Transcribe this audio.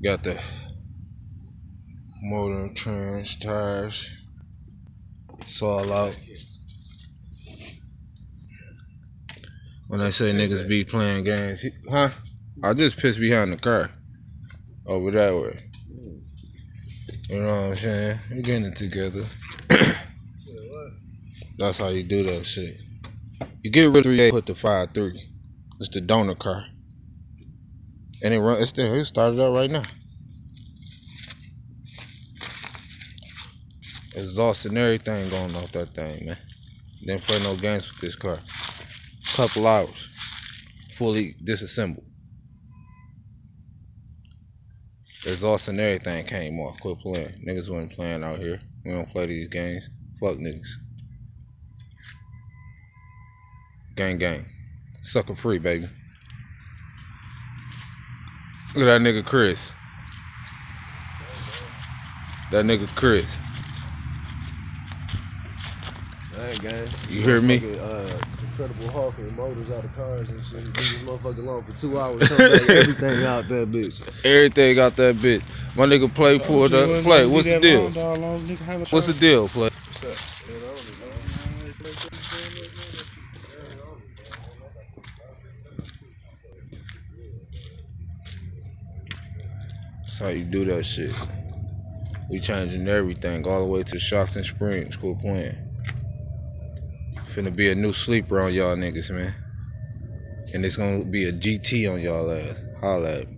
Got the motor and trans, tires. It's all out. When they say niggas be playing games, huh? I just pissed behind the car. Over that way. You know what I'm saying? We're getting it together. That's how you do that shit. You get rid of 3A, put the 5.3. It's the donor car. And it started up right now. Exhaust and everything going off that thing, man. Didn't play no games with this car. Couple hours. Fully disassembled. Exhaust and everything came off. Quit playing. Niggas wasn't playing out here. We don't play these games. Fuck niggas. Gang gang. Sucker free, baby. Look at that nigga Chris. That nigga Chris. Hey, gang. You hear me? Incredible Hulk and motors out of cars and shit. Leave this motherfucker alone for 2 hours. Come back, everything out that bitch. Everything out that bitch. My nigga Play pulled up. Play, what's the deal? What's the deal, Play? That's how you do that shit. We changing everything all the way to shocks and springs. Quit playing. Finna be a new sleeper on y'all niggas, man. And it's gonna be a GT on y'all ass. Holla at me.